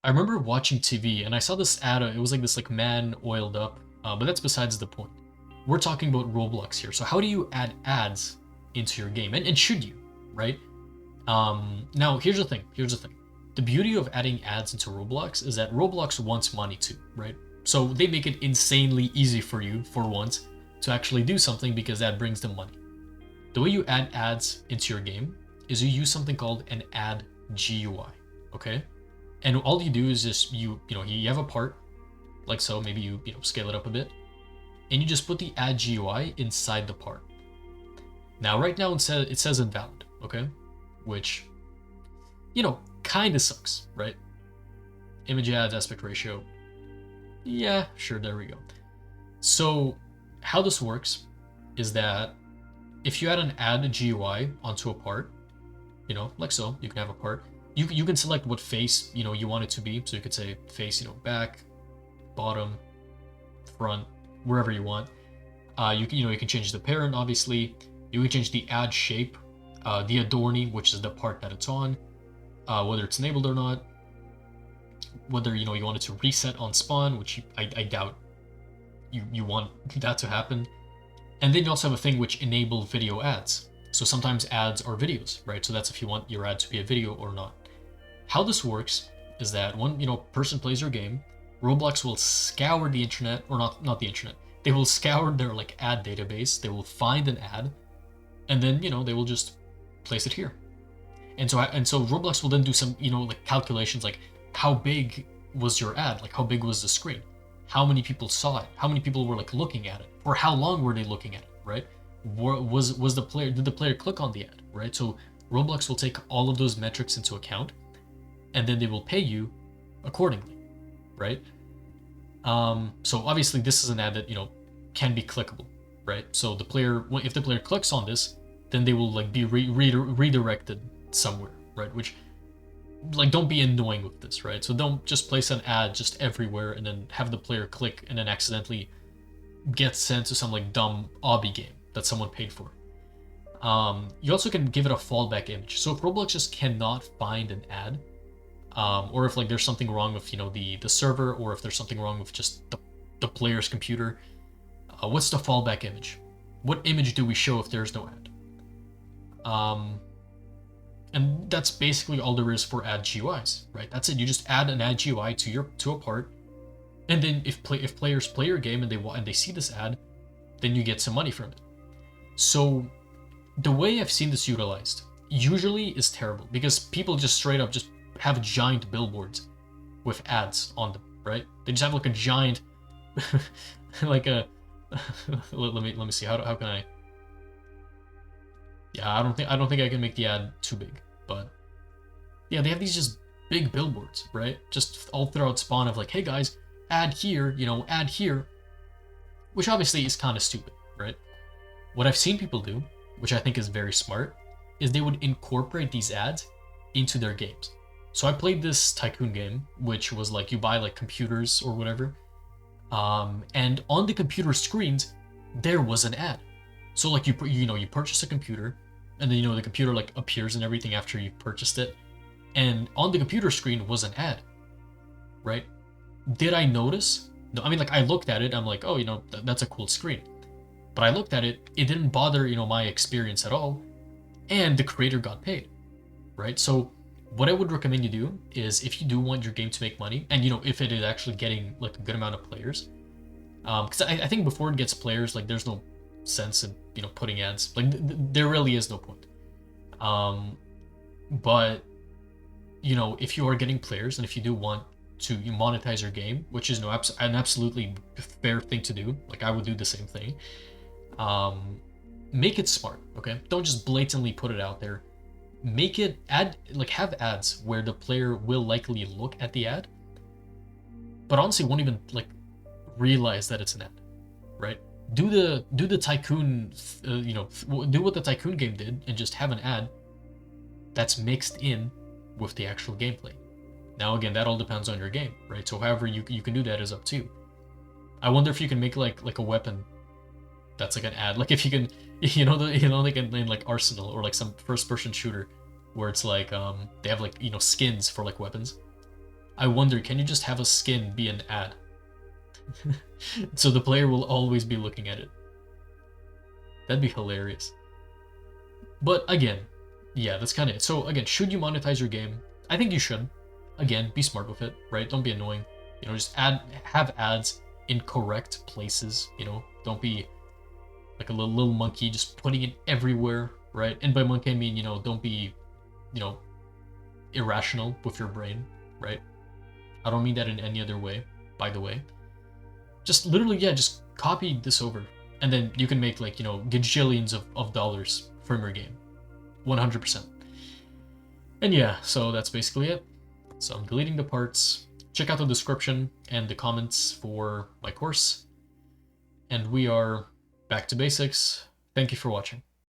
I remember watching TV and I saw this ad. It was like this like man oiled up, but that's besides the point. We're talking about Roblox here. So how do you add ads into your game? And should you, right? Now here's the thing. Here's the thing. The beauty of adding ads into Roblox is that Roblox wants money too, right? So they make it insanely easy for you, for once, to actually do something because that brings them money. The way you add ads into your game is you use something called an ad GUI, okay? And all you do is just you have a part like so, maybe you scale it up a bit, and you just put the ad GUI inside the part. Now right now it says invalid, okay, which kind of sucks, right? Image ads aspect ratio, yeah, sure, there we go. So how this works is that if you add an ad GUI onto a part, like so, you can have a part. You can select what face you want it to be. So you could say face, back, bottom, front, wherever you want. You can change the parent, obviously. You can change the ad shape, the adorning, which is the part that it's on, whether it's enabled or not. Whether you want it to reset on spawn, which I doubt you want that to happen. And then you also have a thing which enable video ads. So sometimes ads are videos, right? So that's if you want your ad to be a video or not. How this works is that when person plays your game, Roblox will scour the internet, or not the internet. They will scour their like ad database. They will find an ad, and then they will just place it here. And so Roblox will then do some like calculations like how big was your ad, like how big was the screen, how many people saw it, how many people were like looking at it, for how long were they looking at it, right? Was the player did the player click on the ad, right? So Roblox will take all of those metrics into account, and then they will pay you accordingly, right? So obviously this is an ad that can be clickable, right? So if the player clicks on this, then they will like be redirected somewhere, right? Which, like, don't be annoying with this, right? So don't just place an ad just everywhere and then have the player click and then accidentally get sent to some like dumb obby game that someone paid for. You also can give it a fallback image. So if Roblox just cannot find an ad, or if like there's something wrong with the server, or if there's something wrong with just the player's computer, what's the fallback image? What image do we show if there's no ad? And that's basically all there is for ad GUIs, right? That's it. You just add an ad GUI to a part, and then if players play your game and they see this ad, then you get some money from it. So the way I've seen this utilized usually is terrible because people just straight up just have giant billboards with ads on them, right? They just have like a giant like a let me see, how can I, yeah, I don't think I can make the ad too big, but yeah, they have these just big billboards, right? Just all throughout spawn of like, hey guys, ad here, ad here, which obviously is kind of stupid, right? What I've seen people do, which I think is very smart, is they would incorporate these ads into their games. So I played this tycoon game, which was like you buy like computers or whatever, and on the computer screens there was an ad. So like you purchase a computer, and then the computer like appears and everything after you purchased it, and on the computer screen was an ad, right? Did I notice? No, I mean, like, I looked at it, I'm like, oh, that's a cool screen. But I looked at it, it didn't bother my experience at all, and the creator got paid, right? So what I would recommend you do is, if you do want your game to make money, and if it is actually getting like a good amount of players, because I think before it gets players, like, there's no sense in putting ads, like there really is no point. But if you are getting players, and if you do want to monetize your game, which is an absolutely fair thing to do, like I would do the same thing, make it smart, okay? Don't just blatantly put it out there. Make it have ads where the player will likely look at the ad, but honestly won't even like realize that it's an ad, right? Do the tycoon, do what the tycoon game did and just have an ad that's mixed in with the actual gameplay. Now again, that all depends on your game, right? So however you can do that is up to you. I wonder if you can make like a weapon that's like an ad, like if you can, like in like Arsenal or like some first person shooter where it's like they have like skins for like weapons. I wonder, can you just have a skin be an ad? So the player will always be looking at it. That'd be hilarious. But again, yeah, that's kind of it. So again, should you monetize your game? I think you should. Again, be smart with it, right? Don't be annoying. You know, just have ads in correct places. You know, don't be like a little monkey just putting it everywhere, right? And by monkey I mean, you know, don't be, you know, irrational with your brain, right? I don't mean that in any other way, by the way. Just literally, yeah, just copy this over. And then you can make like, you know, gajillions of dollars from your game. 100%. And yeah, so that's basically it. So I'm deleting the parts. Check out the description and the comments for my course. And we are back to basics. Thank you for watching.